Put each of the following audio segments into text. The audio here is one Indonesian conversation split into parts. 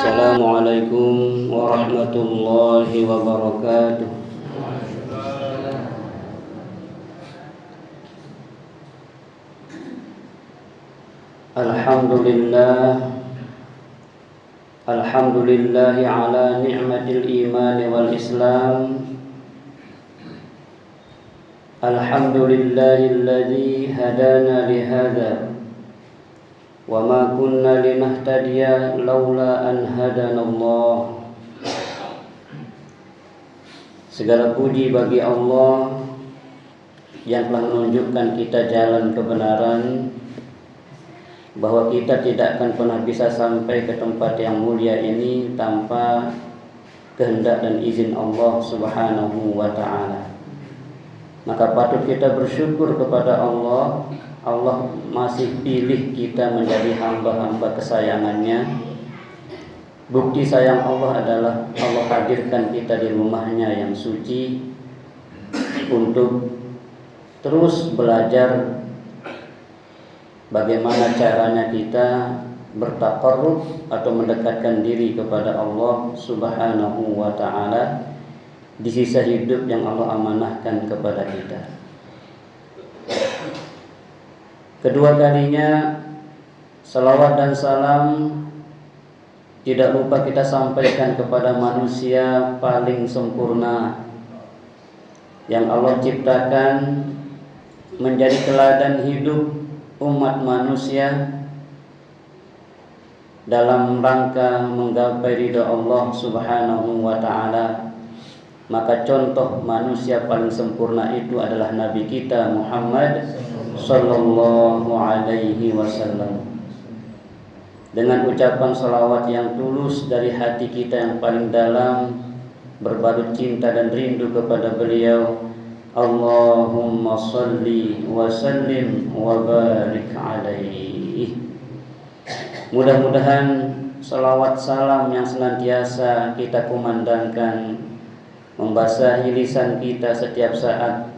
Assalamualaikum warahmatullahi wabarakatuh. Alhamdulillah ala ni'matil iman wal islam. Alhamdulillahilladzi hadana li hadza wa ma kunna linahtadiya laula an hadanallah. Segala puji bagi Allah yang telah menunjukkan kita jalan kebenaran, bahwa kita tidak akan pernah bisa sampai ke tempat yang mulia ini tanpa kehendak dan izin Allah Subhanahu wa ta'ala. Maka patut kita bersyukur kepada Allah. Allah masih pilih kita menjadi hamba-hamba kesayangannya. Bukti sayang Allah adalah Allah hadirkan kita di rumahnya yang suci untuk terus belajar bagaimana caranya kita bertaqarrub atau mendekatkan diri kepada Allah Subhanahu wa ta'ala di sisa hidup yang Allah amanahkan kepada kita. Kedua kalinya salawat dan salam tidak lupa kita sampaikan kepada manusia paling sempurna yang Allah ciptakan menjadi teladan hidup umat manusia dalam rangka menggapai ridha Allah Subhanahu wa ta'ala. Maka contoh manusia paling sempurna itu adalah Nabi kita Muhammad sallallahu alaihi wasallam. Dengan ucapan salawat yang tulus dari hati kita yang paling dalam, berbalut cinta dan rindu kepada beliau, Allahumma salli wa sallim wa barik alaihi. Mudah-mudahan salawat salam yang senantiasa kita kumandangkan membasahi lisan kita setiap saat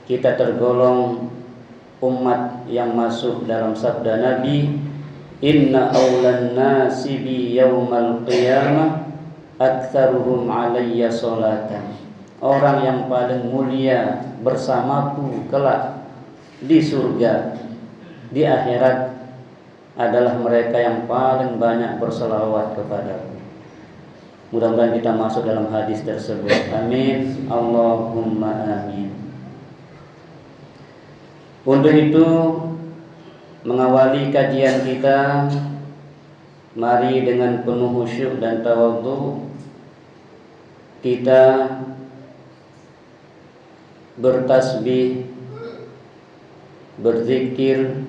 kita tergolong umat yang masuk dalam sabda Nabi, inna awlan nasi bi yaumal qiyamah aktsaruhum alayya salatan. Orang yang paling mulia bersamaku kelak di surga, di akhirat, adalah mereka yang paling banyak berselawat kepadaku. Mudah-mudahan kita masuk dalam hadis tersebut. Amin. Allahumma amin. Untuk itu, mengawali kajian kita, mari dengan penuh khusyuk dan tawadhu kita bertasbih, berzikir,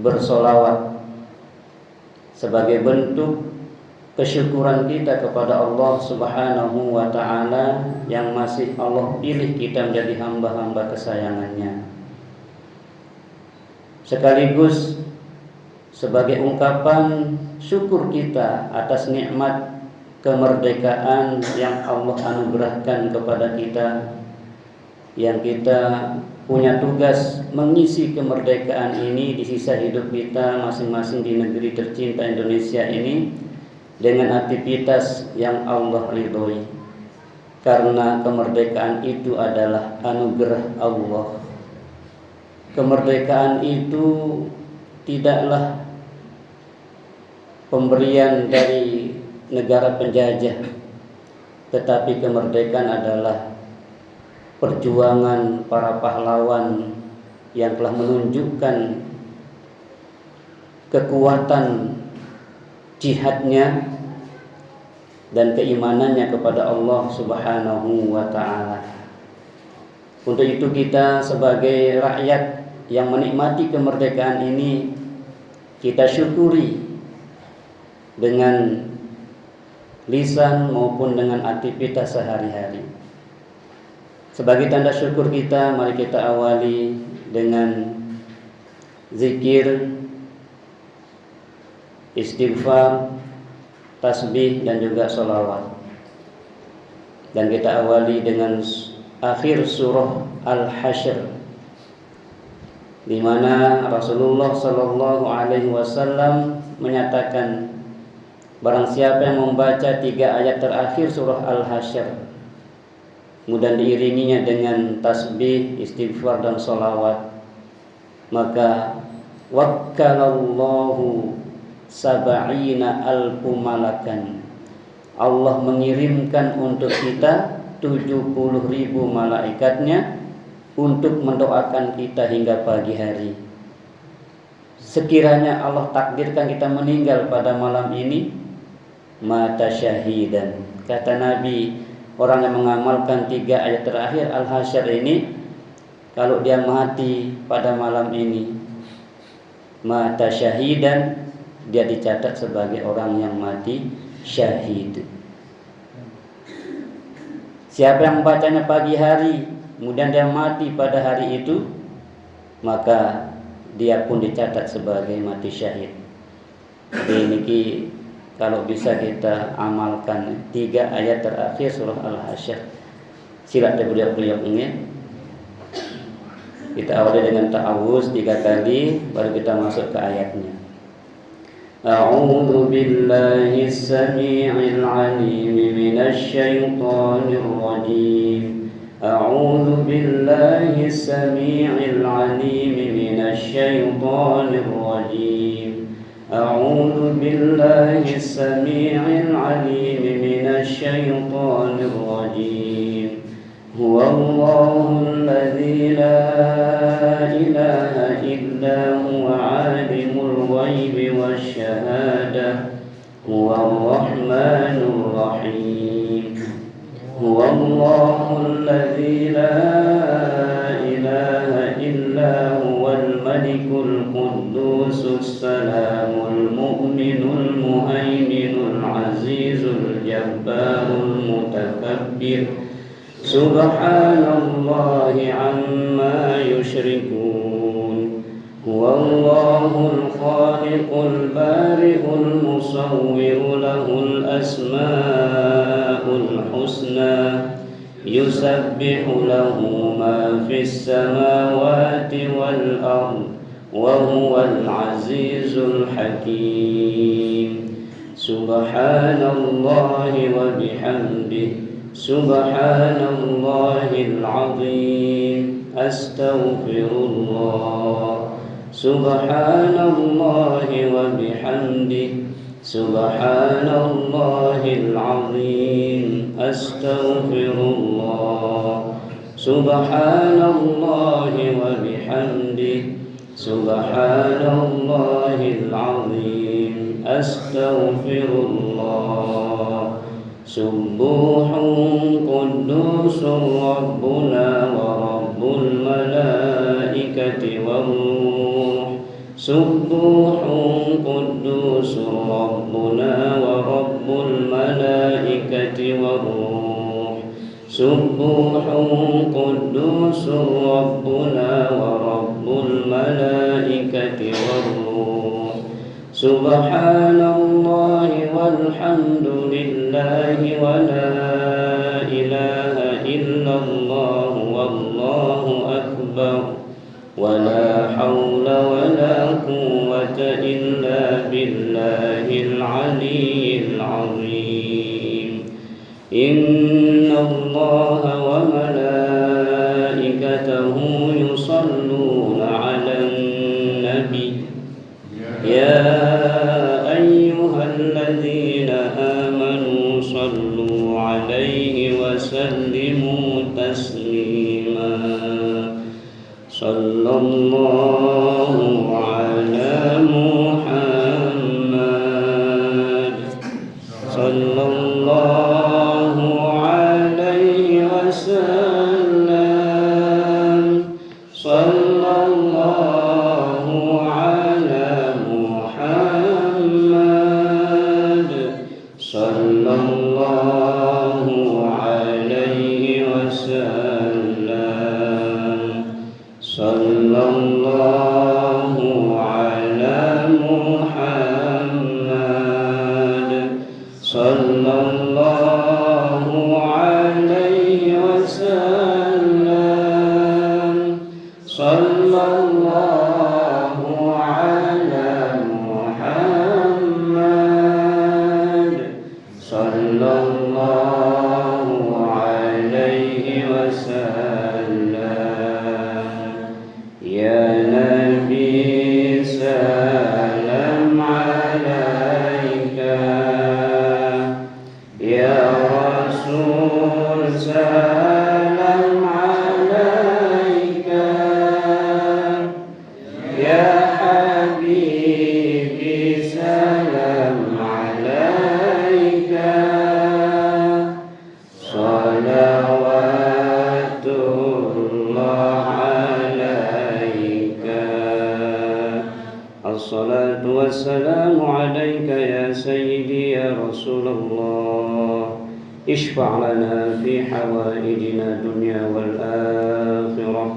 bersolawat sebagai bentuk kesyukuran kita kepada Allah Subhanahu wa ta'ala yang masih Allah pilih kita menjadi hamba-hamba kesayangannya, sekaligus sebagai ungkapan syukur kita atas nikmat kemerdekaan yang Allah anugerahkan kepada kita, yang kita punya tugas mengisi kemerdekaan ini di sisa hidup kita masing-masing di negeri tercinta Indonesia ini dengan aktivitas yang Allah ridhoi, karena kemerdekaan itu adalah anugerah Allah. Kemerdekaan itu tidaklah pemberian dari negara penjajah, tetapi kemerdekaan adalah perjuangan para pahlawan yang telah menunjukkan kekuatan jihadnya dan keimanannya kepada Allah Subhanahu wa ta'ala. Untuk itu kita sebagai rakyat yang menikmati kemerdekaan ini, kita syukuri dengan lisan maupun dengan aktivitas sehari-hari. Sebagai tanda syukur kita, mari kita awali dengan zikir, istighfar, tasbih dan juga sholawat. Dan kita awali dengan akhir surah Al-Hasyr, di mana Rasulullah sallallahu alaihi wasallam menyatakan Barang siapa yang membaca 3 ayat terakhir surah Al-Hasyr, kemudian diiringinya dengan tasbih, istighfar dan sholawat, maka wakkalallahu sab'ina alfu malakan, Allah mengirimkan untuk kita 70.000 malaikatnya untuk mendoakan kita hingga pagi hari. Sekiranya Allah takdirkan kita meninggal pada malam ini, mata syahidan, kata Nabi, orang yang mengamalkan 3 ayat terakhir Al-Hasyr ini, kalau dia mati pada malam ini, mata syahidan, dia dicatat sebagai orang yang mati syahid. Siapa yang membacanya pagi hari, kemudian dia mati pada hari itu, maka dia pun dicatat sebagai mati syahid. Jadi ini kalau bisa kita amalkan 3 ayat terakhir surah Al-Hasyr. Sila beliau ini. Kita awali dengan ta'awuz 3 kali, baru kita masuk ke ayatnya. A'udzu billahi as-sami'il 'alim minasy syaithanir rajim. A'udzu billahi as-sami'il 'alim minasy syaithanir rajim. A'udzu billahi as-sami'il 'alim minasy syaithanir rajim. Huwallahu alladzi la ilaha illa huwa 'alimul ghaibi wasyahadah, huwar rahmanur rahim. Huwallahu alladzi la ilaha illa huwal malikul quddusus salamul mu'minul muhaiminul azizul jabbarul mutakabbir. Subhanallahi amma yushrikun. Huwallahul khaliqul bari'ul musawwiru lahul asma'ul husna. Yusabbihu lahu ma fis samawati wal ardh wa huwal azizul hakim. Subhanallahi wa bihamdihi, subhanallahil azim, astaghfirullah. Subhanallahi wa bihamdihi, subhanallahil azim, astaghfirullah. Subhanallahi wa bihamdihi, subhanallahil azim, astaghfirullah. Subuhun quddusur Rabbuna wa Rabbul malaikati waruh. Subuhun quddusur Rabbuna wa Rabbul malaikati waruh. Subuhun quddusur Rabbuna wa Rabbul malaikati waruh. Subhanallahi walhamdulillahi wa la ilaha illallah wallahu akbar wa la hawla wa la quwwata illa billahil aliyyil azim. Inna allaha wa malaikatahu yusalluna 'alan nabi. Ya ayyuhalladzina amanu sallu 'alaihi wa sallimu taslima. Sallallahu ala Muhammad. Sallallahu alaihi wasallam. Sallallahu ala Muhammad. Sallallahu alaihi wasallam. Sallallahu ala Muhammad. Sallallahu alaihi wasallam. Sallallahu ala Muhammad. sallallahu alaihi wasallam. Ya Nabi salam alaika, ya Rasul salam alaika, ya Habibi salam alaika, salawatullah alaika. Assalatu wassalamu alaika ya sayyidi ya Rasulullah. Ishfa' lana fi hawaijina dunya wal akhirah.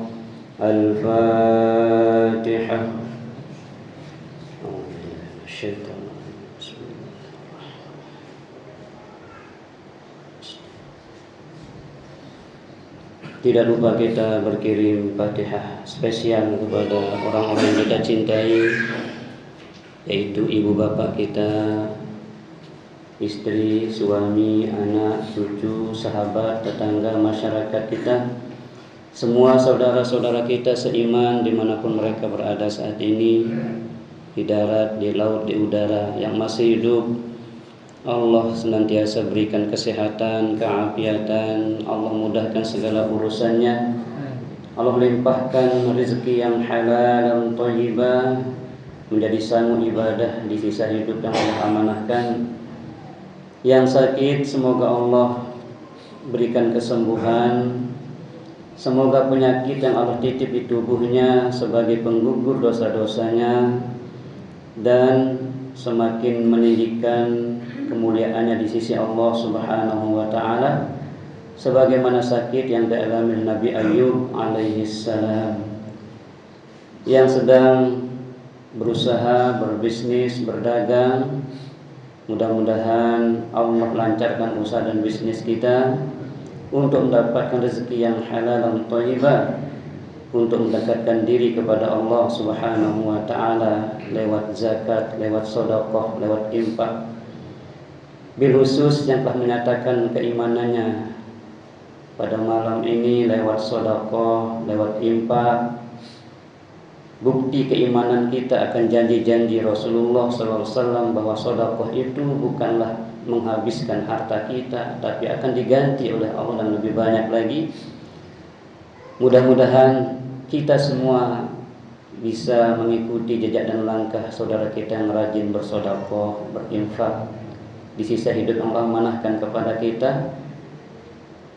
Al-Fatihah. Tidak lupa kita berkirim Fatihah spesial kepada orang-orang yang kita cintai, yaitu ibu bapak kita, istri, suami, anak, cucu, sahabat, tetangga, masyarakat kita, semua saudara-saudara kita seiman dimanapun mereka berada saat ini, di darat, di laut, di udara, yang masih hidup. Allah senantiasa berikan kesehatan, keafiatan, Allah mudahkan segala urusannya, Allah limpahkan rezeki yang halal dan thayyibah, menjadi sanggup ibadah di sisa hidup yang Allah amanahkan. Yang sakit semoga Allah berikan kesembuhan, semoga penyakit yang Allah titip di tubuhnya sebagai penggugur dosa-dosanya dan semakin meninggikan kemuliaannya di sisi Allah Subhanahu wa taala, sebagaimana sakit yang dialami Nabi Ayub alaihi salam yang sedang berusaha berbisnis, berdagang. Mudah-mudahan Allah lancarkan usaha dan bisnis kita untuk mendapatkan rezeki yang halal dan thayyibah, untuk mendekatkan diri kepada Allah Subhanahu wa taala lewat zakat, lewat sedekah, lewat infak. Bil khusus yang telah menyatakan keimanannya pada malam ini lewat sedekah, lewat infak, bukti keimanan kita akan janji-janji Rasulullah SAW bahwa sedekah itu bukanlah menghabiskan harta kita, tapi akan diganti oleh Allah dan lebih banyak lagi. Mudah-mudahan kita semua bisa mengikuti jejak dan langkah saudara kita yang rajin bersedekah, berinfak di sisa hidup yang Allah manahkan kepada kita,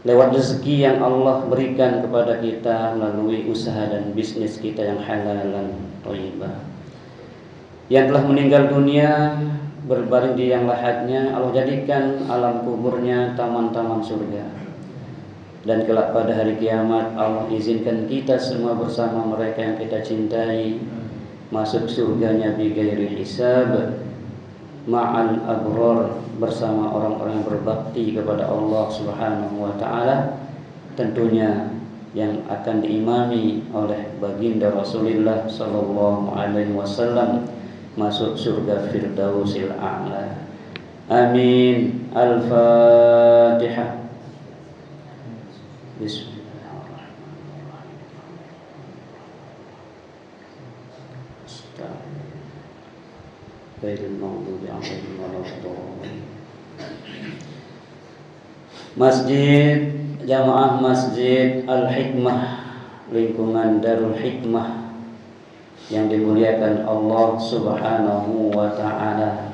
lewat rezeki yang Allah berikan kepada kita melalui usaha dan bisnis kita yang halal dan thayyibah. Yang telah meninggal dunia berbaring di yang lahatnya, Allah jadikan alam kuburnya taman-taman surga. Dan kelak pada hari kiamat Allah izinkan kita semua bersama mereka yang kita cintai masuk surganya bighairi hisab, ma'al abrar, bersama orang-orang yang berbakti kepada Allah Subhanahu wa taala, tentunya yang akan diimami oleh baginda Rasulullah sallallahu alaihi wasallam, masuk surga Firdausil A'la. Amin. Al-Fatihah. Masjid Jamaah Masjid Al-Hikmah, lingkungan Darul Hikmah yang dimuliakan Allah Subhanahu wa taala.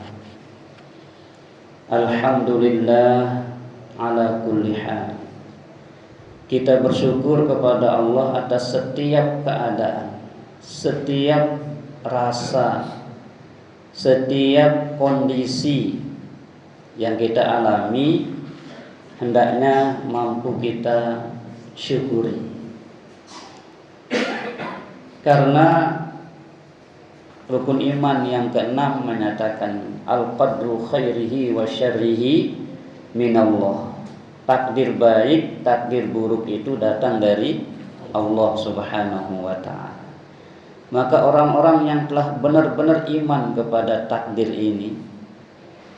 Alhamdulillah ala kulli hal. Kita bersyukur kepada Allah atas setiap keadaan, setiap rasa, setiap kondisi yang kita alami, hendaknya mampu kita syukuri. Karena rukun iman yang keenam menyatakan al-qadru khairihi wa syarrihi minallah. Takdir baik, takdir buruk itu datang dari Allah Subhanahu wa ta'ala. Maka orang-orang yang telah benar-benar iman kepada takdir ini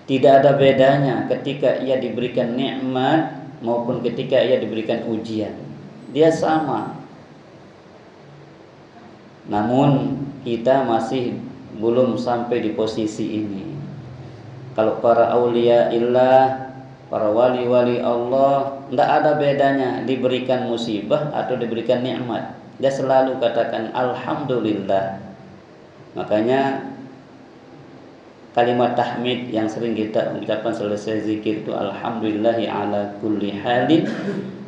Tidak ada bedanya ketika ia diberikan nikmat maupun ketika ia diberikan ujian. Dia sama. Namun kita masih belum sampai di posisi ini. Kalau para aulia illah, para wali-wali Allah, tidak ada bedanya diberikan musibah atau diberikan nikmat. Dia selalu katakan alhamdulillah. Makanya kalimat tahmid yang sering kita ucapkan selesai zikir itu alhamdulillahi ala kulli halin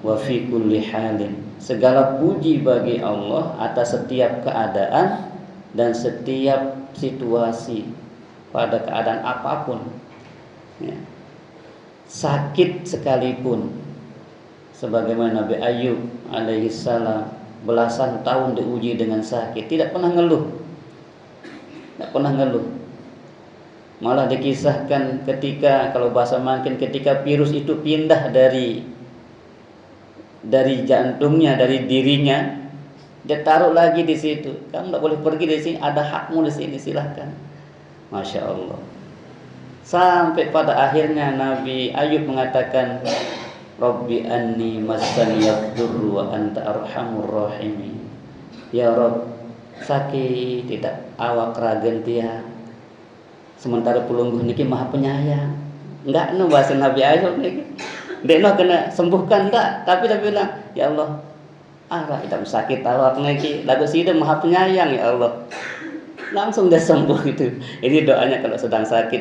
wa fi kulli halin. Segala puji bagi Allah atas setiap keadaan dan setiap situasi, pada keadaan apapun. Ya. Sakit sekalipun, sebagaimana Nabi Ayub alaihissalam belasan tahun diuji dengan sakit, tidak pernah ngeluh. Tidak pernah ngeluh. Malah dikisahkan ketika, kalau bahasa makin, ketika virus itu pindah dari jantungnya, dari dirinya, dia taruh lagi di situ. Kamu tidak boleh pergi dari sini, ada hakmu di sini, silahkan. Masya Allah. Sampai pada akhirnya Nabi Ayub mengatakan, Rabbi anni massaniyad durru wa anta arhamur rahimin. Ya Rabb, sakit tidak awak ragen tia, sementara pelungguh niki maha penyayang. Enggak no bahasa Nabi Ayub niki. Dekno kena sembuhkan enggak, tapi dia bilang, ya Allah, arah tidak sakit awak niki, lagu sida maha penyayang ya Allah. Langsung dia sembuh itu. Ini doanya kalau sedang sakit,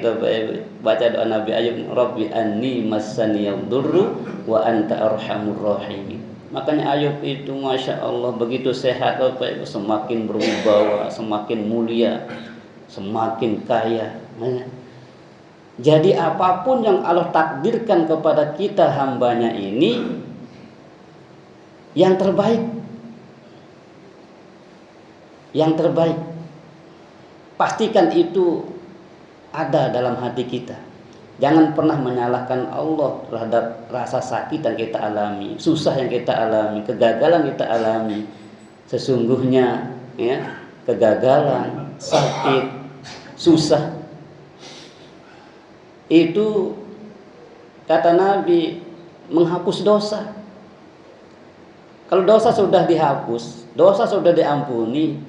baca doa Nabi Ayub, Rabbi anni massaniyad durru wa anta arhamur rahimin. Makanya Ayub itu masya Allah begitu sehat, semakin berwibawa, semakin mulia, semakin kaya. Jadi apapun yang Allah takdirkan kepada kita hambanya ini, yang terbaik. Yang terbaik. Pastikan itu ada dalam hati kita. Jangan pernah menyalahkan Allah terhadap rasa sakit yang kita alami, susah yang kita alami, kegagalan kita alami. Sesungguhnya ya, kegagalan, sakit, susah itu kata Nabi menghapus dosa. Kalau dosa sudah dihapus, dosa sudah diampuni,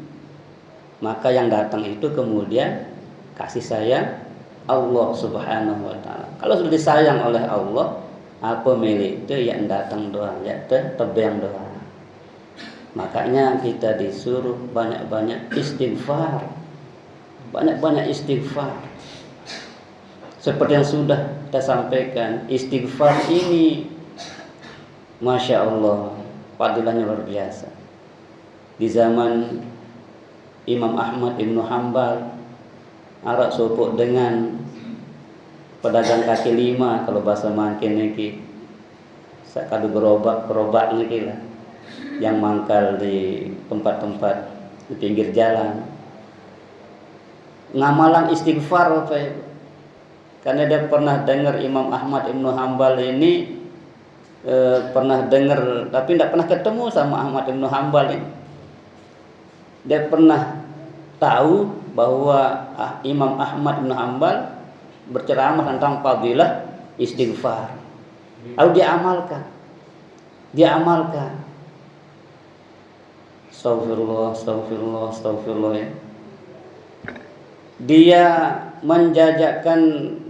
maka yang datang itu kemudian kasih sayang Allah Subhanahu wa taala. Kalau sudah disayang oleh Allah, apa milik itu yang datang doa, ya tebang doa. Makanya kita disuruh banyak-banyak istighfar. Banyak-banyak istighfar. Seperti yang sudah kita sampaikan, istighfar ini Masya Allah, fadilahnya luar biasa. Di zaman Imam Ahmad Ibnu Hanbal, arak sopok dengan pedagang kaki lima, kalau bahasa makin niki sakadu gerobak niki lah, yang mangkal di tempat-tempat di pinggir jalan, ngamalan istighfar apa ya? Karena dia pernah dengar Imam Ahmad Ibnu Hanbal ini pernah dengar, tapi tidak pernah ketemu sama Ahmad Ibnu Hanbal ini. Dia pernah tahu bahwa Imam Ahmad bin Hanbal berceramah tentang fadilah istighfar. Lalu dia amalkan. Astagfirullah ya. Dia menjajakan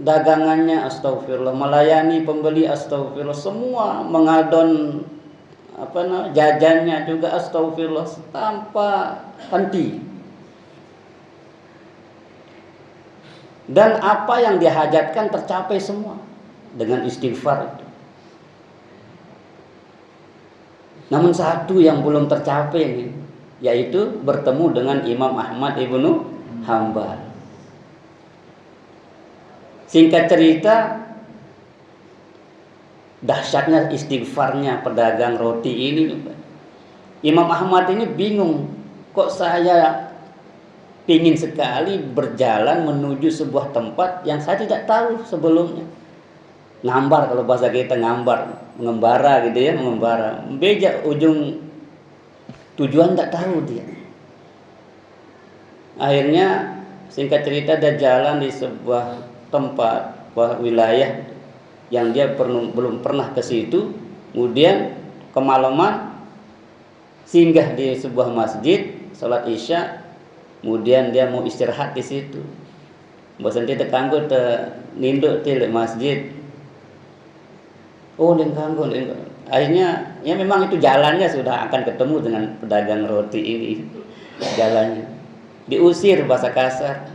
dagangannya, astagfirullah, melayani pembeli, astagfirullah, semua mengadon jajannya juga, astagfirullah, tanpa henti. Dan apa yang dihajatkan tercapai semua dengan istighfar itu. Namun satu yang belum tercapai ini, yaitu bertemu dengan Imam Ahmad Ibnu Hanbal. Singkat cerita, dahsyatnya istighfarnya pedagang roti ini. Imam Ahmad ini bingung, kok saya ingin sekali berjalan menuju sebuah tempat yang saya tidak tahu sebelumnya. Ngambar, kalau bahasa kita mengembara gitu ya, mengembara. Beja ujung tujuan tak tahu dia. Akhirnya singkat cerita dia jalan di sebuah tempat wilayah yang dia belum pernah ke situ, kemudian kemalaman singgah di sebuah masjid, sholat isya, kemudian dia mau istirahat di situ. Bosan dia kanggo te ninduk di masjid. Oh, kanggo. Akhirnya ya memang itu jalannya sudah akan ketemu dengan pedagang roti ini. Jalannya diusir bahasa kasar.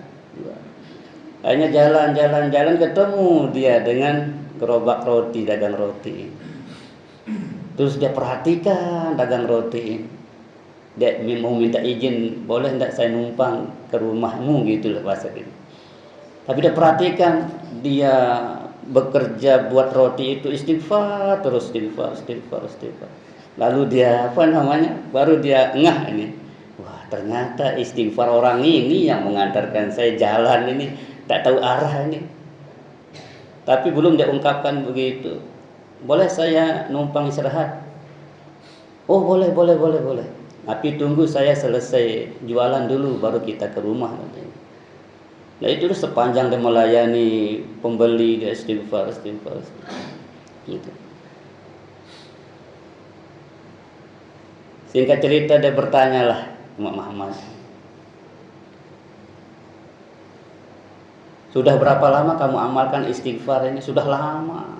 Akhirnya jalan ketemu dia dengan gerobak roti, dagang roti. Terus dia perhatikan dagang roti. Dia mau minta izin, boleh enggak saya numpang ke rumahmu gitu loh bahasa gitu. Tapi dia perhatikan, dia bekerja buat roti itu istighfar terus, istighfar. Lalu dia baru dia ngeh ini. Wah, ternyata istighfar orang ini yang mengantarkan saya jalan ini, tak tahu arah ini. Tapi belum dia ungkapkan begitu. Boleh saya numpang istirahat? Oh, boleh. Tapi tunggu saya selesai jualan dulu baru kita ke rumah. Nah itu sepanjang dia melayani pembeli, dia istighfar. Gitu. Singkat cerita dia bertanyalah Muhammad, sudah berapa lama kamu amalkan istighfar ini? Sudah lama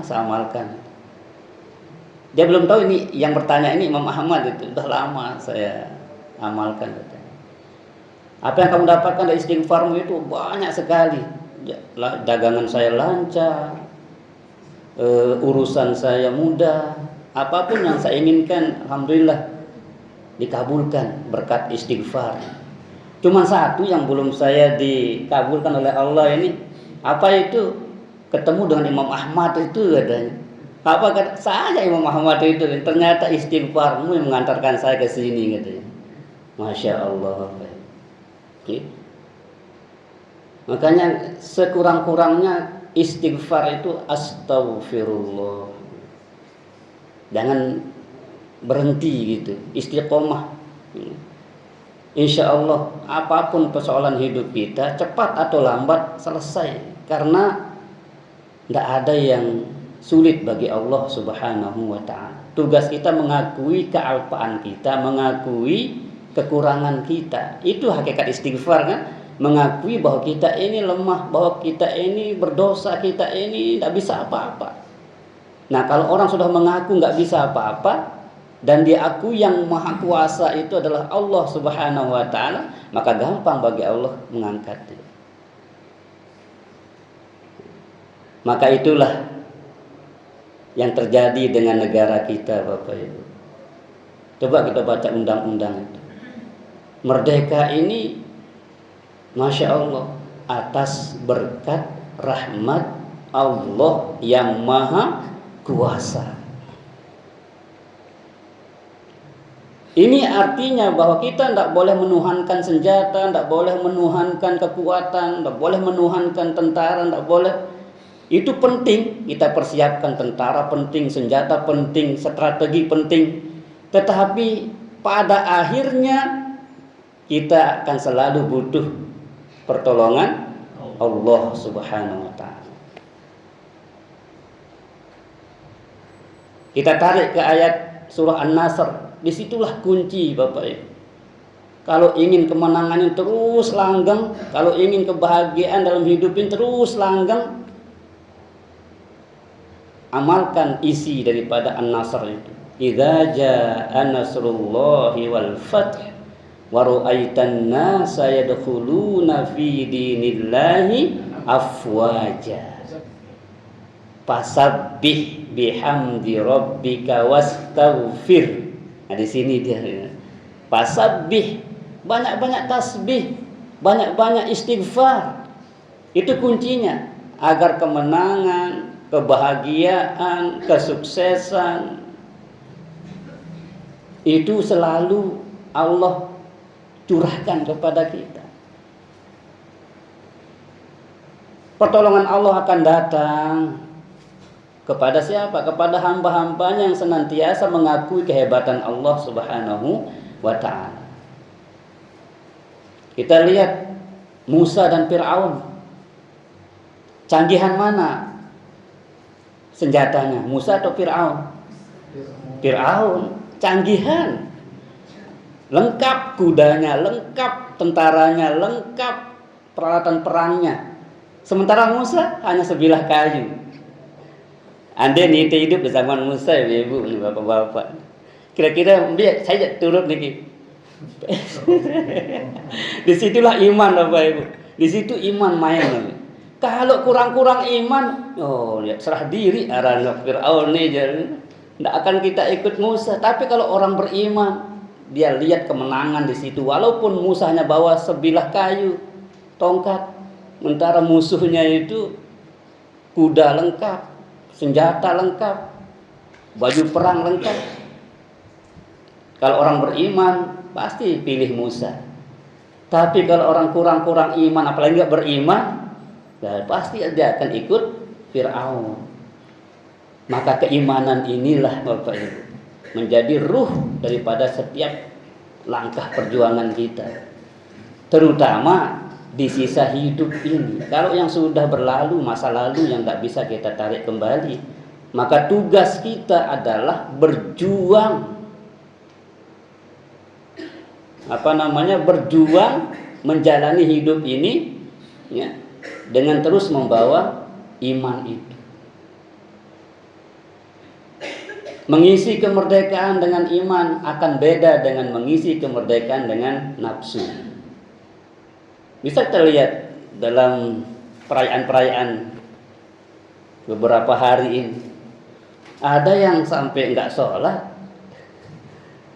saya amalkan. Dia belum tahu ini yang bertanya ini Imam Ahmad itu. Sudah lama saya amalkan. Apa yang kamu dapatkan dari istighfarmu itu banyak sekali. Dagangan saya lancar, urusan saya mudah, apapun yang saya inginkan, alhamdulillah dikabulkan berkat istighfar. Cuma satu yang belum saya dikabulkan oleh Allah ini, apa itu? Ketemu dengan Imam Ahmad itu katanya. Apa kata saya Imam Ahmad itu? Ternyata istighfarmu yang mengantarkan saya ke sini katanya. Masya Allah. Makanya sekurang-kurangnya istighfar itu astaghfirullah. Jangan berhenti gitu, istiqomah. Insya Allah apapun persoalan hidup kita, cepat atau lambat selesai. Karena tidak ada yang sulit bagi Allah Subhanahu wa ta'ala. Tugas kita mengakui kealpaan kita, mengakui kekurangan kita. Itu hakikat istighfar kan? Mengakui bahwa kita ini lemah, bahwa kita ini berdosa, kita ini tidak bisa apa-apa. Nah, kalau orang sudah mengaku nggak bisa apa-apa dan diakui yang maha kuasa itu adalah Allah Subhanahu wa ta'ala, maka gampang bagi Allah mengangkatnya. Maka itulah yang terjadi dengan negara kita, Bapak Ibu. Coba kita baca undang-undang itu. Merdeka ini Masya Allah atas berkat rahmat Allah yang maha kuasa. Ini artinya bahwa kita tidak boleh menuhankan senjata, tidak boleh menuhankan kekuatan, tidak boleh menuhankan tentara, tidak boleh. Itu penting, kita persiapkan tentara penting, senjata penting, strategi penting. Tetapi pada akhirnya kita akan selalu butuh pertolongan Allah Subhanahu wa ta'ala. Kita tarik ke ayat surah An-Nasr. Disitulah kunci, Bapak Ibu. Kalau ingin kemenangan yang terus langgeng, kalau ingin kebahagiaan dalam hidup ini terus langgeng, amalkan isi daripada An-Nasr itu. Idza jaa nasrullahi wal fath wa ra'aitan nasa yadkhuluna fi dinillahi afwaja fasabbih bihamdi rabbika wastaghfir. Nah, di sini dia fasabbih, banyak-banyak tasbih, banyak-banyak istighfar. Itu kuncinya agar kemenangan, kebahagiaan, kesuksesan itu selalu Allah curahkan kepada kita. Pertolongan Allah akan datang kepada siapa? Kepada hamba-hambanya yang senantiasa mengakui kehebatan Allah Subhanahu wa ta'ala. Kita lihat Musa dan Fir'aun. Canggihan mana senjatanya? Musa atau Fir'aun? Fir'aun. Canggihan. Lengkap kudanya, lengkap tentaranya, lengkap peralatan perangnya. Sementara Musa hanya sebilah kayu. Andai nih hidup di zaman Musa, ya ibu, bapak-bapak. Kira-kira saya turut nih. Disitulah iman, bapak ibu. Di situ iman main. Kalau kurang-kurang iman, lihat serah diri arah Fir'aun nih, tidak akan kita ikut Musa. Tapi kalau orang beriman, dia lihat kemenangan di situ. Walaupun Musa hanya bawa sebilah kayu, tongkat, sementara musuhnya itu kuda lengkap, senjata lengkap, baju perang lengkap. Kalau orang beriman pasti pilih Musa. Tapi kalau orang kurang-kurang iman, apalagi nggak beriman, pasti dia akan ikut Fir'aun. Maka keimanan inilah Bapak Ibu menjadi ruh daripada setiap langkah perjuangan kita, terutama di sisa hidup ini. Kalau yang sudah berlalu, masa lalu yang tidak bisa kita tarik kembali, maka tugas kita adalah berjuang. Berjuang menjalani hidup ini, ya, dengan terus membawa iman itu. Mengisi kemerdekaan dengan iman akan beda dengan mengisi kemerdekaan dengan nafsu. Bisa terlihat dalam perayaan-perayaan beberapa hari ini. Ada yang sampai nggak sholat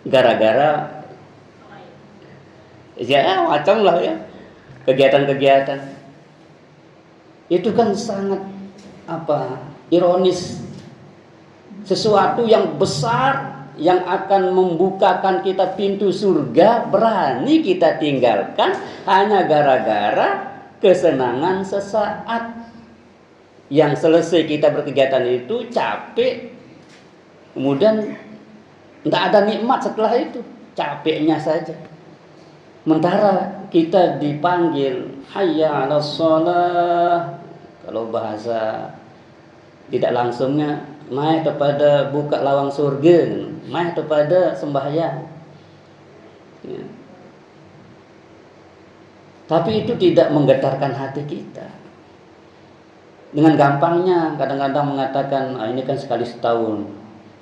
gara-gara ya macam lah ya, kegiatan-kegiatan. Itu kan sangat ironis. Sesuatu yang besar yang akan membukakan kita pintu surga berani kita tinggalkan hanya gara-gara kesenangan sesaat. Yang selesai kita berkegiatan itu capek, kemudian tidak ada nikmat setelah itu, capeknya saja. Sementara kita dipanggil hayya 'alas shalah, kalau bahasa tidak langsungnya mai kepada buka lawang surga, mai kepada sembahyang. Ya. Tapi itu tidak menggetarkan hati kita. Dengan gampangnya kadang-kadang mengatakan ini kan sekali setahun,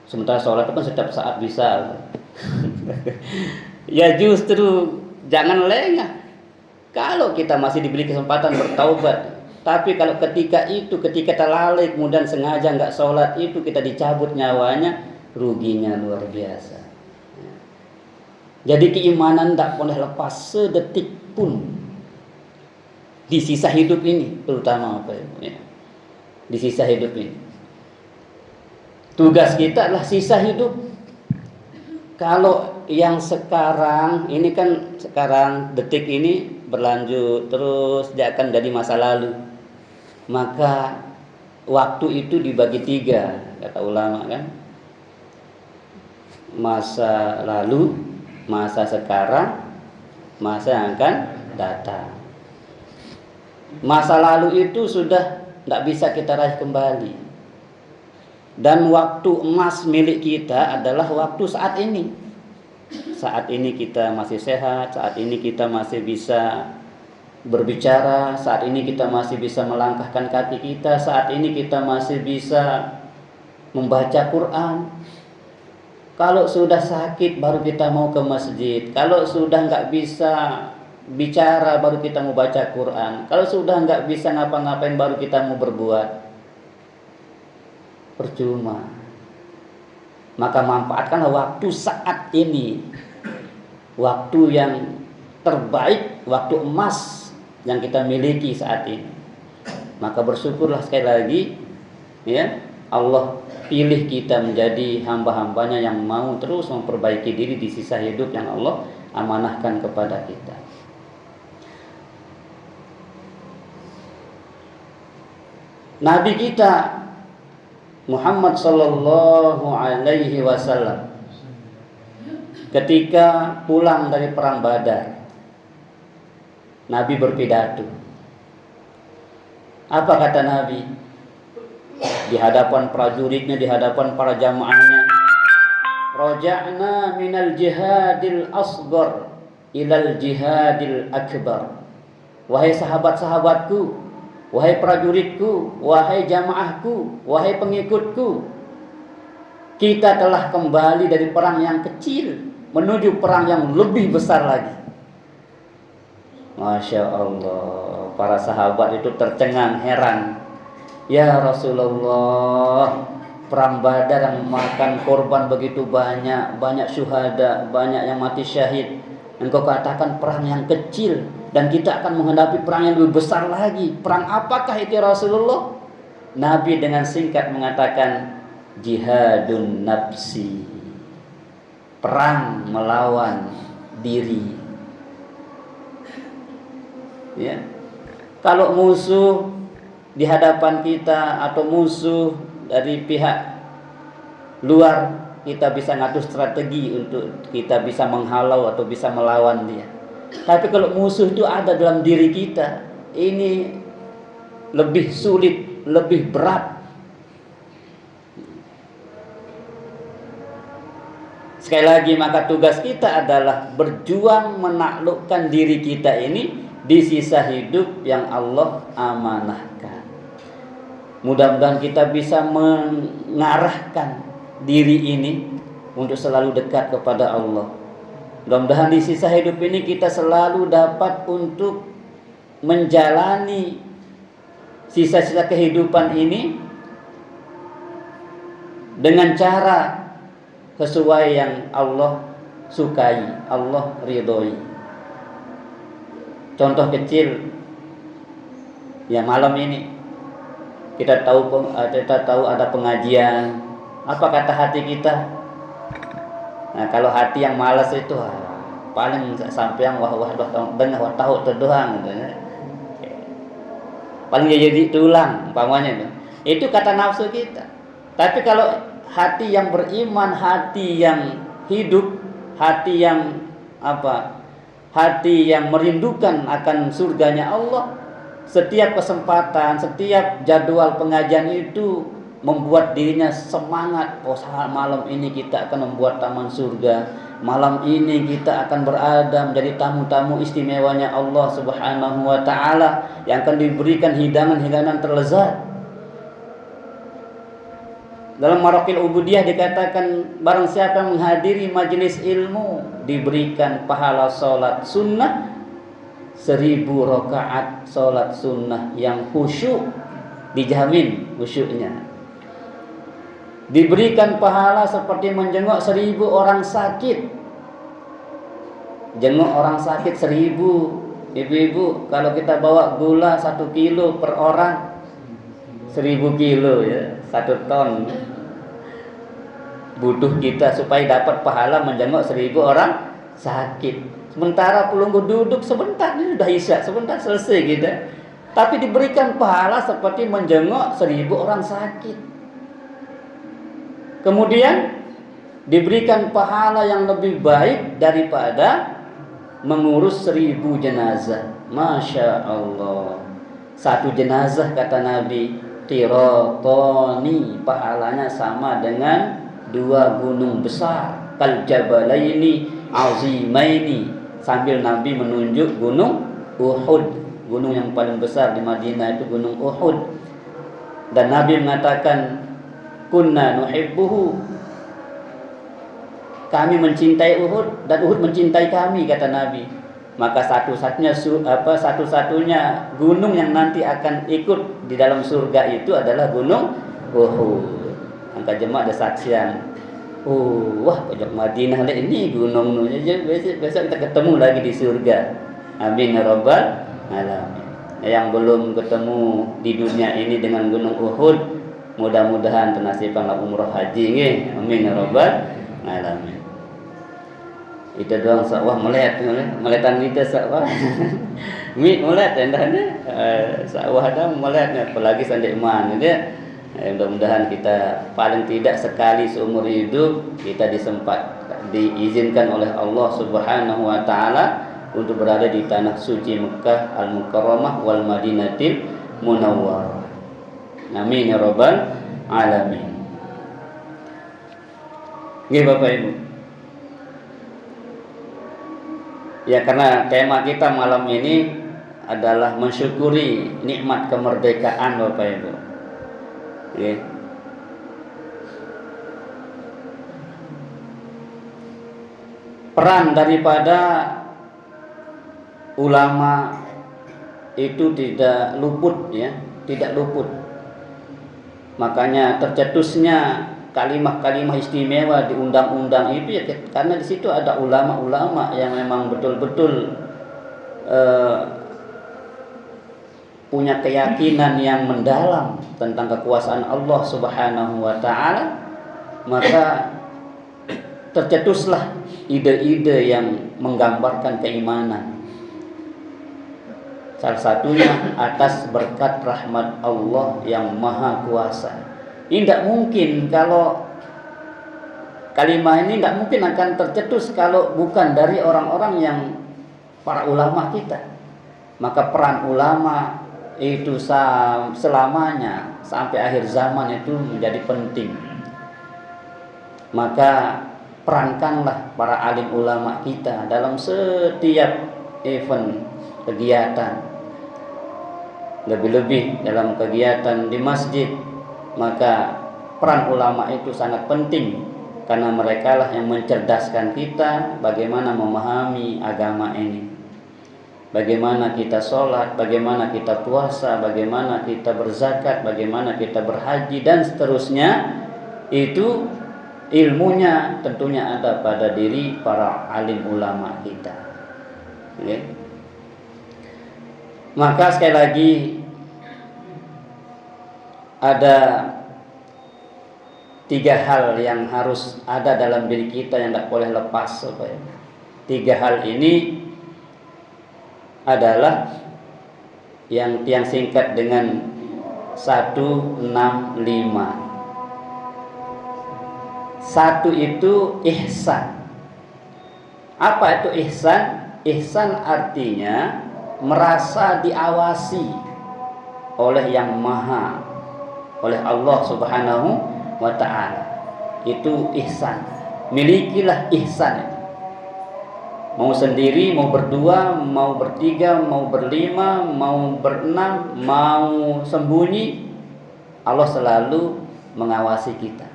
sementara sholat itu kan setiap saat bisa. Ya justru jangan lengah. Kalau kita masih diberi kesempatan bertaubat, tapi kalau ketika kita lalai kemudian sengaja nggak sholat, itu kita dicabut nyawanya, ruginya luar biasa. Jadi keimanan tidak boleh lepas sedetik pun di sisa hidup ini, terutama di sisa hidup ini. Tugas kita adalah sisa hidup. Kalau yang sekarang ini kan detik ini berlanjut terus, dia akan jadi masa lalu. Maka waktu itu dibagi 3, kata ulama kan. Masa lalu, masa sekarang, masa yang akan datang. Masa lalu itu sudah tidak bisa kita raih kembali. Dan waktu emas milik kita adalah waktu saat ini. Saat ini kita masih sehat, saat ini kita masih bisa berbicara, saat ini kita masih bisa melangkahkan kaki kita, saat ini kita masih bisa membaca Quran. Kalau sudah sakit baru kita mau ke masjid. Kalau sudah nggak bisa bicara baru kita mau baca Quran. Kalau sudah nggak bisa ngapa-ngapain baru kita mau berbuat. Percuma. Maka manfaatkanlah waktu saat ini. Waktu yang terbaik, waktu emas yang kita miliki saat ini. Maka bersyukurlah sekali lagi, ya, Allah pilih kita menjadi hamba-hambanya yang mau terus memperbaiki diri di sisa hidup yang Allah amanahkan kepada kita. Nabi kita Muhammad sallallahu alaihi wasallam ketika pulang dari perang Badar, Nabi berpidato. Apa kata Nabi? Di hadapan prajuritnya, di hadapan para jamaahnya, raja'na minal jihadil asghar ilal jihadil akbar. Wahai sahabat-sahabatku, wahai prajuritku, wahai jamaahku, wahai pengikutku, kita telah kembali dari perang yang kecil menuju perang yang lebih besar lagi. Masya Allah, para sahabat itu tercengang heran. Ya Rasulullah, perang Badar yang memakan korban begitu banyak, banyak syuhada, banyak yang mati syahid. Engkau katakan perang yang kecil, dan kita akan menghadapi perang yang lebih besar lagi. Perang apakah itu ya Rasulullah? Nabi dengan singkat mengatakan, jihadun nafsi, perang melawan diri. Ya. Kalau musuh di hadapan kita atau musuh dari pihak luar, kita bisa ngatur strategi untuk kita bisa menghalau atau bisa melawan dia. Tapi kalau musuh itu ada dalam diri kita, ini lebih sulit, lebih berat. Sekali lagi, maka tugas kita adalah berjuang menaklukkan diri kita ini di sisa hidup yang Allah amanahkan. Mudah-mudahan kita bisa mengarahkan diri ini untuk selalu dekat kepada Allah. Mudah-mudahan di sisa hidup ini kita selalu dapat untuk menjalani sisa-sisa kehidupan ini dengan cara sesuai yang Allah sukai, Allah ridhoi. Contoh kecil, ya malam ini kita tahu ada pengajian. Apa kata hati kita? Nah, kalau hati yang malas itu paling sampai yang wah dengar tahu terdoang gitu ya. Paling jadi tulang umpamanya itu. Itu kata nafsu kita. Tapi kalau hati yang beriman, hati yang hidup, hati yang hati yang merindukan akan surganya Allah, setiap kesempatan, setiap jadwal pengajian itu membuat dirinya semangat. Oh, malam ini kita akan membuat taman surga. Malam ini kita akan berada menjadi tamu-tamu istimewanya Allah Subhanahu wa ta'ala yang akan diberikan hidangan-hidangan terlezat. Dalam Maraqil Ubudiyah dikatakan, barang siapa yang menghadiri majelis ilmu diberikan pahala sholat sunnah 1000 rakaat sholat sunnah yang khusyuk, dijamin khusyuknya. Diberikan pahala seperti menjenguk 1000 orang sakit. Jenguk orang sakit 1000. Ibu-ibu, kalau kita bawa gula 1 kilo per orang, 1000 kilo ya, 1 ton. Butuh kita supaya dapat pahala menjenguk 1000 orang sakit. Sementara pelunggu duduk sebentar, ini sudah isya, sebentar selesai gitu. Tapi diberikan pahala seperti menjenguk 1000 orang sakit. Kemudian diberikan pahala yang lebih baik daripada mengurus 1000 jenazah. Masya Allah. 1 jenazah kata Nabi, qiratani, pahalanya sama dengan 2 gunung besar, kal jabalaini azimaini, sambil Nabi menunjuk gunung Uhud, gunung yang paling besar di Madinah itu gunung Uhud. Dan Nabi mengatakan, kunna nuhibbuhu, kami mencintai Uhud dan Uhud mencintai kami, kata Nabi. Maka satu-satunya gunung yang nanti akan ikut di dalam surga itu adalah gunung Uhud. Angka jemaah ada saksian. Wah, pojok Madinah lah ini gunung besok kita ketemu lagi di surga. Amin ya rabbal alamin. Yang belum ketemu di dunia ini dengan gunung Uhud, mudah-mudahan tenasibanlah umroh haji nggih. Amin ya rabbal alamin. Itu doang sawah meletan kita sawah. Mi melet endahnya sawah ada meletnya apalagi sandek man gitu ya. Mudah-mudahan kita paling tidak sekali seumur hidup kita diizinkan oleh Allah Subhanahu wa ta'ala untuk berada di tanah suci Mekah Al-Mukarramah wal Madinatil munawwarah. Amin ya rabbal alamin. Nggih Bapak Ibu. Ya, karena tema kita malam ini adalah mensyukuri nikmat kemerdekaan Bapak Ibu. Nggih. Peran daripada ulama itu tidak luput ya, tidak luput. Makanya tercetusnya kalimah-kalimah istimewa di undang-undang itu ya karena di situ ada ulama-ulama yang memang betul-betul punya keyakinan yang mendalam tentang kekuasaan Allah Subhanahu wa taala, maka tercetuslah ide-ide yang menggambarkan keimanan. Salah satunya atas berkat rahmat Allah yang maha kuasa. Ini tidak mungkin kalau kalimah ini tidak mungkin akan tercetus kalau bukan dari orang-orang yang para ulama kita. Maka peran ulama itu selamanya sampai akhir zaman itu menjadi penting. Maka perankanlah para alim ulama kita dalam setiap event kegiatan. Lebih-lebih dalam kegiatan di masjid, maka peran ulama itu sangat penting karena mereka lah yang mencerdaskan kita bagaimana memahami agama ini, bagaimana kita sholat, bagaimana kita puasa, bagaimana kita berzakat, bagaimana kita berhaji dan seterusnya. Itu ilmunya tentunya ada pada diri para alim ulama kita. Okay. Maka sekali lagi ada 3 hal yang harus ada dalam diri kita yang tidak boleh lepas. 3 hal ini adalah yang singkat dengan 165. 1 itu ihsan. Apa itu ihsan? Ihsan artinya merasa diawasi oleh yang maha, oleh Allah Subhanahu wa ta'ala. Itu ihsan. Milikilah ihsan itu. Mau sendiri, mau berdua, mau bertiga, mau berlima, mau berenam, mau sembunyi, Allah selalu mengawasi kita.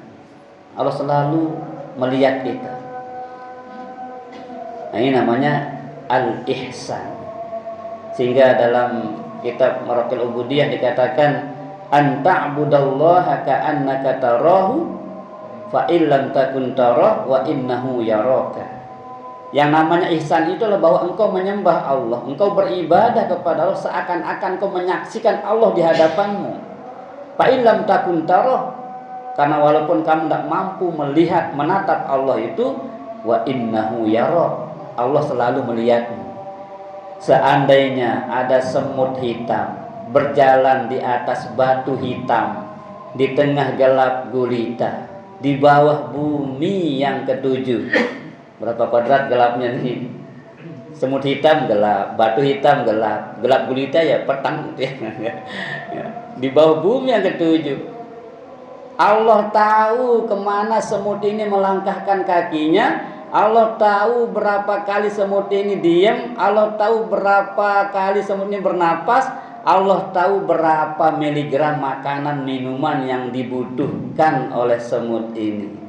Allah selalu melihat kita. Nah, ini namanya al-ihsan. Sehingga dalam kitab Maraqil Ubudiyah dikatakan anta'budallaha ka'annaka tarahu fa illam takun tarah wa innahu yaraka. Yang namanya ihsan itu adalah bahwa engkau menyembah Allah, engkau beribadah kepada Allah seakan-akan engkau menyaksikan Allah di hadapanmu. Fa illam takun tarah, karena walaupun kamu tidak mampu melihat menatap Allah itu, wa innahu yarak, Allah selalu melihatmu. Seandainya ada semut hitam berjalan di atas batu hitam, di tengah gelap gulita, di bawah bumi yang ketujuh. Berapa kuadrat gelapnya nih? Semut hitam gelap, batu hitam gelap, gelap gulita ya petang. Di bawah bumi yang ketujuh. Allah tahu kemana semut ini melangkahkan kakinya. Allah tahu berapa kali semut ini diam. Allah tahu berapa kali semut ini bernapas. Allah tahu berapa miligram makanan minuman yang dibutuhkan oleh semut ini.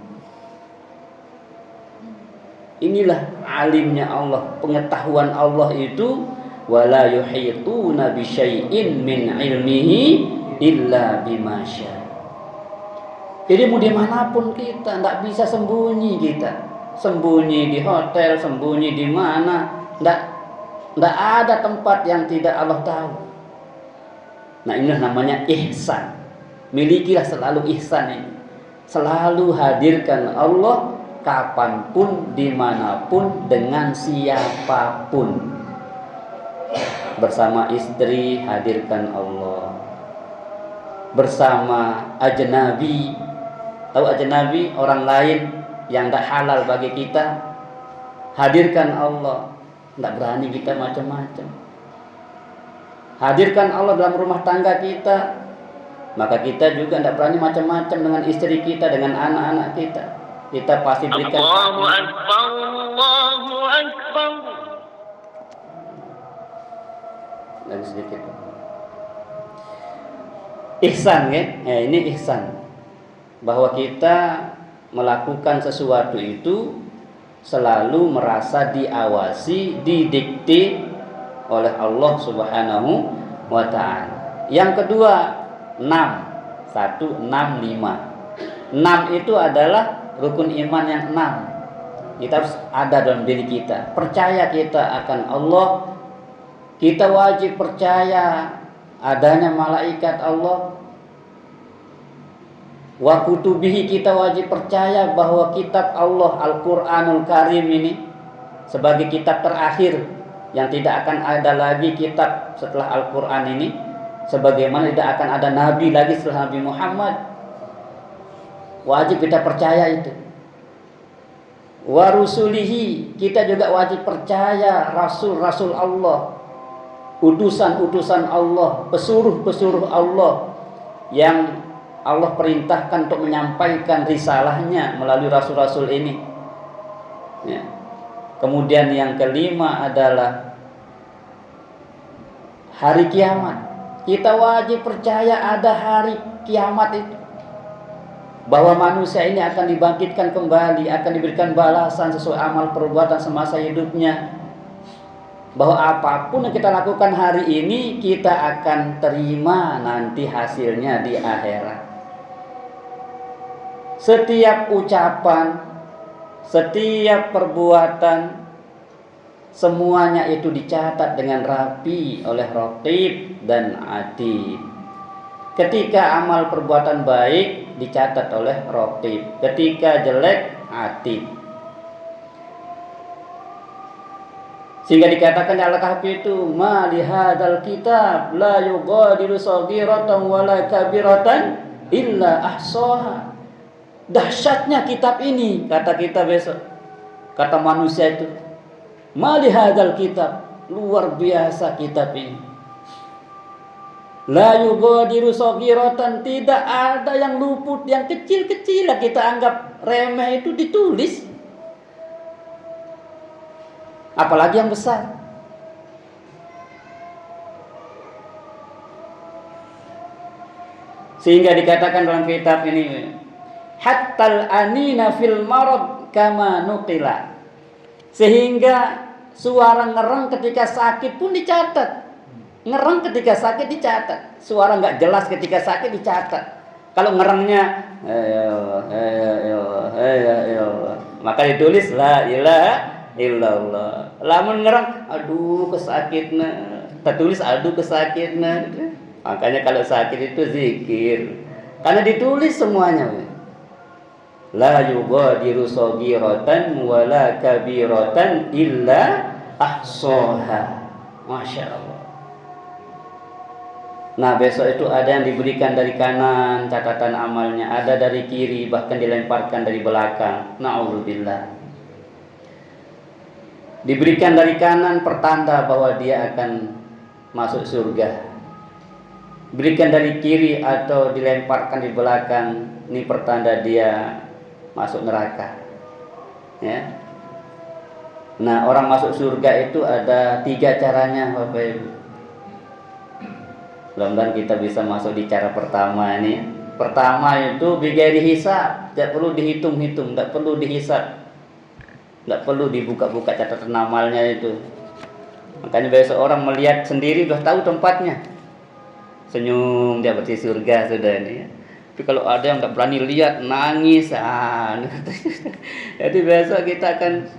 Inilah alimnya Allah, pengetahuan Allah itu. Wala yuhituna bisyai'in min ilmihi illa bima syaa. Jadi mau dimanapun kita, tidak bisa sembunyi kita. Sembunyi di hotel, sembunyi di mana, tidak ada tempat yang tidak Allah tahu. Nah, ini namanya ihsan. Milikilah selalu ihsan ini. Selalu hadirkan Allah kapanpun, dimanapun, dengan siapapun. Bersama istri hadirkan Allah. Bersama ajnabi, tahu ajnabi orang lain yang tidak halal bagi kita, hadirkan Allah. Tidak berani kita macam-macam. Hadirkan Allah dalam rumah tangga kita. Maka kita juga tidak berani macam-macam dengan istri kita, dengan anak-anak kita. Kita pasti berikan Allahu Akbar, Allahu Akbar. Lagi sedikit. Ihsan ya, ini ihsan. Bahwa kita melakukan sesuatu itu selalu merasa diawasi, didikte oleh Allah Subhanahu wa ta'ala. Yang kedua, 6. 1, 6, 5. 6 itu adalah rukun iman yang 6. Kita harus ada dalam diri kita. Percaya kita akan Allah. Kita wajib percaya adanya malaikat Allah. Wa kutubihi, kita wajib percaya bahwa kitab Allah Al-Quranul Karim ini sebagai kitab terakhir yang tidak akan ada lagi kitab setelah Al-Quran ini, sebagaimana tidak akan ada nabi lagi setelah Nabi Muhammad. Wajib kita percaya itu. Wa rusulihi, kita juga wajib percaya rasul-rasul Allah, utusan-utusan Allah, pesuruh-pesuruh Allah yang Allah perintahkan untuk menyampaikan risalahnya melalui rasul-rasul ini ya. Kemudian yang kelima adalah hari kiamat. Kita wajib percaya ada hari kiamat itu, bahwa manusia ini akan dibangkitkan kembali, akan diberikan balasan sesuai amal perbuatan semasa hidupnya. Bahwa apapun yang kita lakukan hari ini, kita akan terima nanti hasilnya di akhirat. Setiap ucapan, setiap perbuatan, semuanya itu dicatat dengan rapi oleh Raqib dan Atid. Ketika amal perbuatan baik dicatat oleh Raqib, ketika jelek Atid. Sehingga dikatakan dalam Al-Kahfi itu, ma lihadzal kitab la yughadiru shaghiratan wala kabiratan illa ahsaha. Dahsyatnya kitab ini, kata kita besok, kata manusia itu, ma lihadzal kitab, luar biasa kitab ini. La yughadiru shaghiratan, tidak ada yang luput, yang kecil-kecil lah kita anggap remeh itu ditulis. Apalagi yang besar. Sehingga dikatakan dalam kitab ini, hattal anina fil marad kama nuqila. Sehingga suara ngereng ketika sakit pun dicatat. Ngereng ketika sakit dicatat. Suara nggak jelas ketika sakit dicatat. Kalau ngerengnya maka ditulis la ilaha illallah. Lamun ngerang, aduh kesakitna, tertulis aduh kesakitna. Makanya kalau sakit itu zikir, karena ditulis semuanya. La yughadiru shaghiratan wala kabiratan illa ahsaha. Masya Allah. Nah besok itu ada yang diberikan dari kanan catatan amalnya, ada dari kiri, bahkan dilemparkan dari belakang. Na'udzubillah. Diberikan dari kanan pertanda bahwa dia akan masuk surga. Diberikan dari kiri atau dilemparkan di belakang, ini pertanda dia masuk neraka. Ya. Nah, orang masuk surga itu ada 3 caranya, Bapak Ibu. Mudah-mudahan kita bisa masuk di cara pertama ini. Pertama itu bighairi hisab, tidak perlu dihitung-hitung, tidak perlu dihisab. Tidak perlu dibuka-buka catatan amalnya itu. Makanya biasa orang melihat sendiri sudah tahu tempatnya. Senyum, dia berarti surga sudah ini. Tapi kalau ada yang tidak berani lihat, nangis. Jadi besok kita akan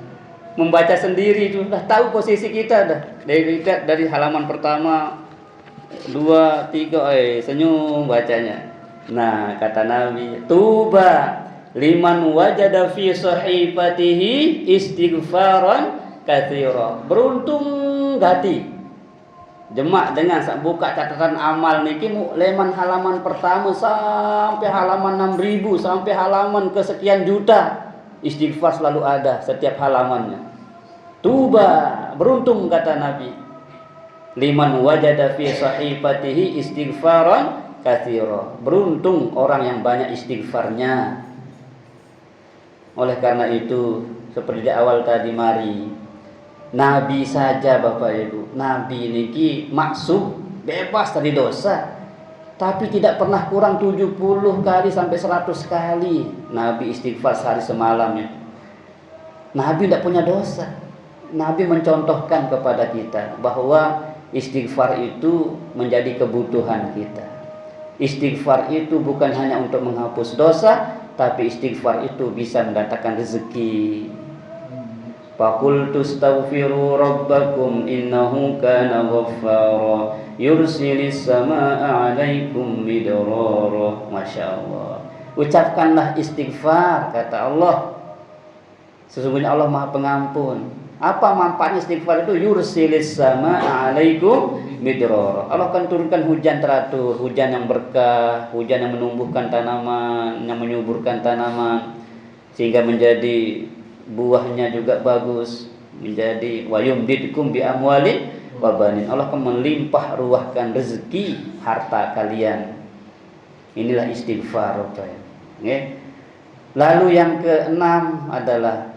membaca sendiri, sudah tahu posisi kita dah. Dari halaman pertama, 2, 3, senyum bacanya. Nah, kata Nabi, tuba liman wajada fi sahifatihi istighfaran katsira. Beruntung hati jemaah dengan buka catatan amal niki leman halaman pertama sampai halaman 6.000 sampai halaman kesekian juta, istighfar selalu ada setiap halamannya. Tuba, beruntung kata Nabi. liman wajada fi sahifatihi istighfaran katsira. Beruntung orang yang banyak istighfarnya. Oleh karena itu, seperti di awal tadi mari, Nabi saja Bapak Ibu, Nabi niki maksum, bebas dari dosa, tapi tidak pernah kurang 70 kali sampai 100 kali Nabi istighfar sehari semalam ya. Nabi tidak punya dosa. Nabi mencontohkan kepada kita bahwa istighfar itu menjadi kebutuhan kita. Istighfar itu bukan hanya untuk menghapus dosa, tapi istighfar itu bisa mendatangkan rezeki. Faqultu astaghfiru rabbakum innahu kana ghaffara yursilis samaa'a 'alaikum midrara. Masyaallah. Ucapkanlah istighfar, kata Allah. Sesungguhnya Allah Maha Pengampun. Apa manfaat istighfar itu? Yursilis samaa'a 'alaikum midrara. Allah akan turunkan hujan teratur, hujan yang berkah, hujan yang menumbuhkan tanaman, yang menyuburkan tanaman sehingga menjadi buahnya juga bagus, menjadi wa yumdidkum bi amwalin wa banin. Allah akan melimpah ruahkan rezeki harta kalian. Inilah istighfar, okay? Lalu yang keenam adalah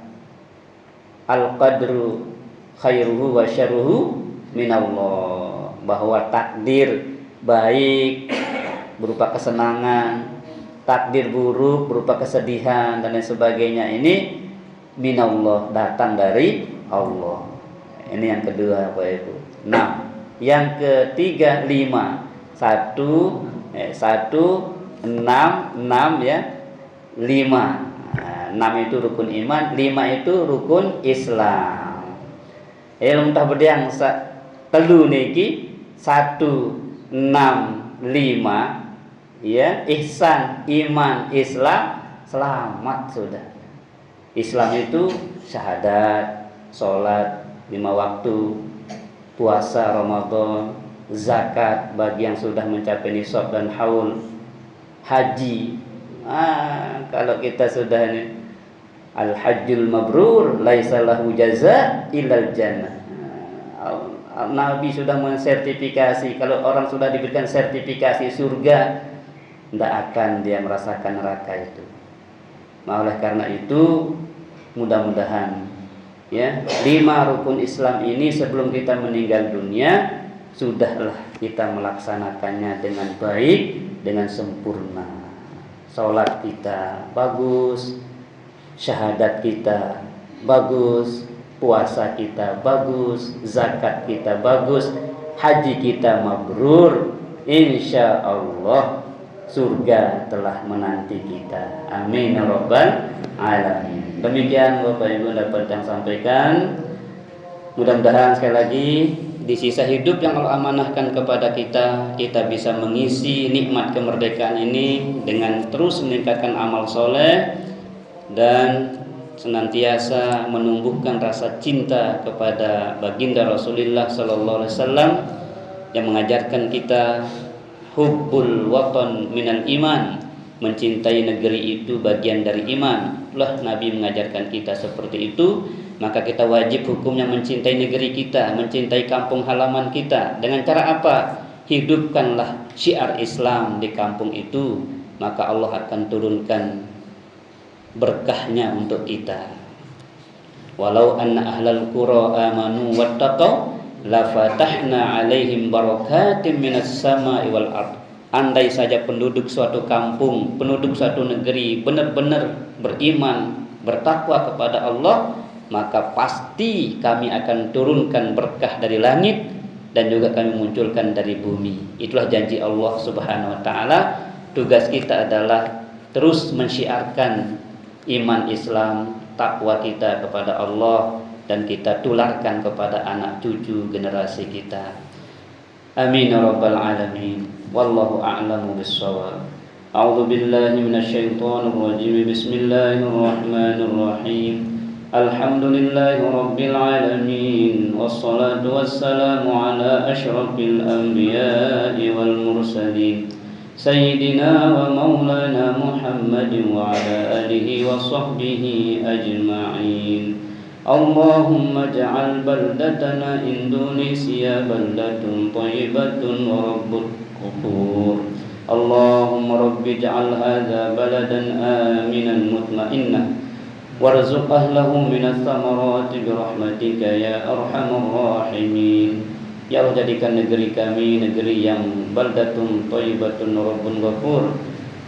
al-qadru khairuhu wa syarruhu minallah, bahwa takdir baik berupa kesenangan, takdir buruk berupa kesedihan dan lain sebagainya ini minallah, datang dari Allah. Ini yang kedua Bapak Ibu. Nah, yang ketiga 5. 6 ya. 5. 6 itu rukun iman, 5 itu rukun Islam. Muntah bedang telu niki 1, 6, 5 ya, ihsan, iman, Islam, selamat sudah. Islam itu syahadat, sholat 5 waktu, puasa Ramadan, zakat bagi yang sudah mencapai nisab dan haul, haji. Kalau kita sudah ini al-hajjul mabrur laisa lahu jazaa illal jannah. Nabi sudah mensertifikasi, kalau orang sudah diberikan sertifikasi surga, tidak akan dia merasakan neraka itu. Oleh karena itu mudah-mudahan ya 5 rukun Islam ini sebelum kita meninggal dunia sudahlah kita melaksanakannya dengan baik, dengan sempurna. Salat kita bagus, syahadat kita bagus, puasa kita bagus, zakat kita bagus, haji kita mabrur, insya Allah surga telah menanti kita. Amin ya rabbal alamin. Demikian Bapak Ibu dapat yang sampaikan. Mudah-mudahan sekali lagi di sisa hidup yang Allah amanahkan kepada kita, kita bisa mengisi nikmat kemerdekaan ini dengan terus meningkatkan amal soleh dan senantiasa menumbuhkan rasa cinta kepada baginda Rasulullah Sallallahu Alaihi Wasallam yang mengajarkan kita hubbul watan minal iman, mencintai negeri itu bagian dari iman. Nabi mengajarkan kita seperti itu, maka kita wajib hukumnya mencintai negeri kita, mencintai kampung halaman kita. Dengan cara apa? Hidupkanlah syiar Islam di kampung itu, maka Allah akan turunkan berkahnya untuk kita. Walau anna ahlal qura amanu wattaqau la fatahna alaihim barakatim minas sama'i wal ard. Andai saja penduduk suatu kampung, penduduk suatu negeri benar-benar beriman, bertakwa kepada Allah, maka pasti kami akan turunkan berkah dari langit dan juga kami munculkan dari bumi. Itulah janji Allah Subhanahu wa taala. Tugas kita adalah terus mensyiarkan iman Islam, takwa kita kepada Allah, dan kita tularkan kepada anak cucu generasi kita. Amin ya rabbal alamin. Wallahu a'lamu bis-shawab. A'udzu billahi minasyaitonir rajim. Bismillahirrahmanirrahim. Alhamdulillahi rabbil alamin. Wassalatu wassalamu ala asyrafil anbiya'i wal mursalin. Sayyidina wa maulana Muhammadin wa ala alihi wa sahbihi ajma'in. اللهم اجعل بلدتنا إندونيسيا بلدة طيبة ورب الغفور اللهم رب اجعل هذا بلدا آمنا مطمئنا وارزق أهله من الثمرات برحمتك يا أرحم الراحمين. Ya Allah, jadikan negeri kami negeri yang baldatun thayyibatun rabbun ghafur.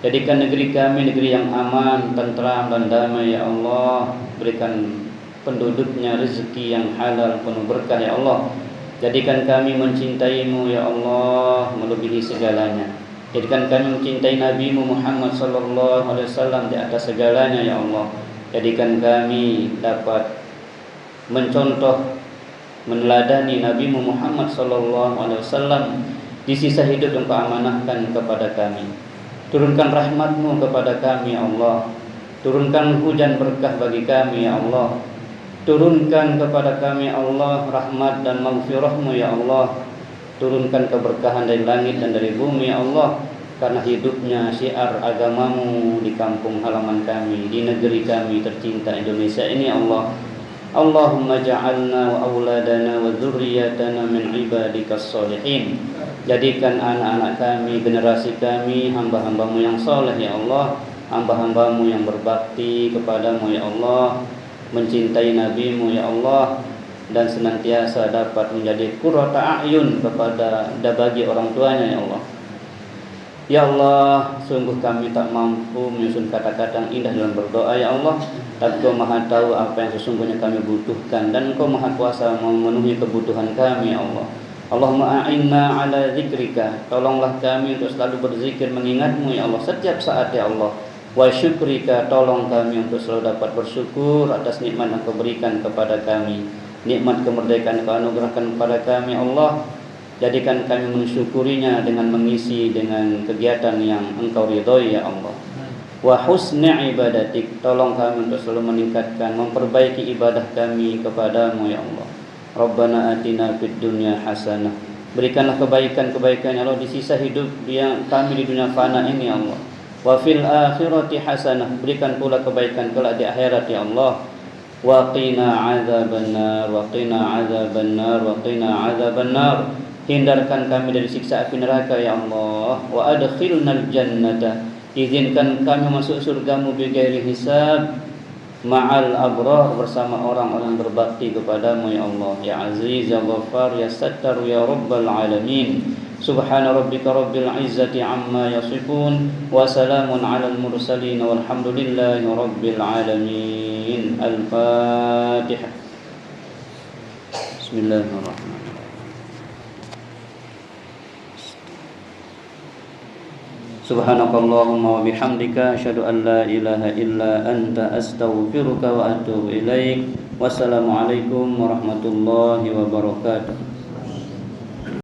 Jadikan negeri kami negeri yang aman, tentram dan damai ya Allah. Berikan penduduknya rezeki yang halal penuh berkah ya Allah. Jadikan kami mencintaimu ya Allah melebihi segalanya. Jadikan kami mencintai Nabi-Mu Muhammad sallallahu alaihi wasallam di atas segalanya ya Allah. Jadikan kami dapat mencontoh meneladani Nabi-Mu Muhammad sallallahu alaihi wasallam di sisa hidup yang Kau amanahkan kepada kami. Turunkan rahmat-Mu kepada kami ya Allah. Turunkan hujan berkah bagi kami ya Allah. Turunkan kepada kami ya Allah rahmat dan maghfirah-Mu ya Allah. Turunkan keberkahan dari langit dan dari bumi ya Allah. Karena hidupnya syiar agama-Mu di kampung halaman kami, di negeri kami tercinta Indonesia ini ya Allah. Allahumma ja'alna wa auladana wa dzurriyyatana min ibadikas sholihin. Jadikan anak-anak kami, generasi kami hamba-hamba-Mu yang soleh ya Allah. Hamba-hamba-Mu yang berbakti kepadamu ya Allah, mencintai Nabi-Mu ya Allah, dan senantiasa dapat menjadi qurrata a'yun kepada bagi orang tuanya ya Allah. Ya Allah, sungguh kami tak mampu menyusun kata-kata yang indah dalam berdoa ya Allah. Tapi Kau maha tahu apa yang sesungguhnya kami butuhkan, dan Kau maha kuasa memenuhi kebutuhan kami ya Allah. Allahumma a'inna ala zikrika. Tolonglah kami untuk selalu berzikir mengingat-Mu ya Allah setiap saat ya Allah. Wa syukrika. Tolong kami untuk selalu dapat bersyukur atas nikmat yang Kau berikan kepada kami. Nikmat kemerdekaan Kau anugerahkan kepada kami Allah. Jadikan kami mensyukurinya dengan mengisi dengan kegiatan yang Engkau ridhoi ya Allah. Wa husni ibadatik. Tolong kami untuk selalu meningkatkan, memperbaiki ibadah kami kepadamu ya Allah. Rabbana atina fid dunya hasanah. Berikanlah kebaikan-kebaikan ya Allah di sisa hidup yang kami di dunia fana ini ya Allah. Wa fil akhirati hasanah. Berikan pula kebaikan kelak di akhirat ya Allah. Wa qina adzabannar, wa qina adzabannar, wa qina adzabannar. Hindarkan kami dari siksa api neraka ya Allah. Wa adkhilnal jannata. Izinkan kami masuk surga-Mu bighairi hisab ma'al abrar, bersama orang-orang berbakti kepadamu ya Allah. Ya Aziz ya Ghaffar ya Sattar ya Rabbal alamin. Subhana rabbika rabbil izzati amma yasifun, wa salamun alal mursalin, walhamdulillahi rabbil alamin. Al-Fatihah. Bismillahirrahmanirrahim. Subhanakallahumma wa bihamdika asyhadu an la ilaha illa anta astaghfiruka wa atubu ilaik. Wassalamualaikum warahmatullahi wabarakatuh.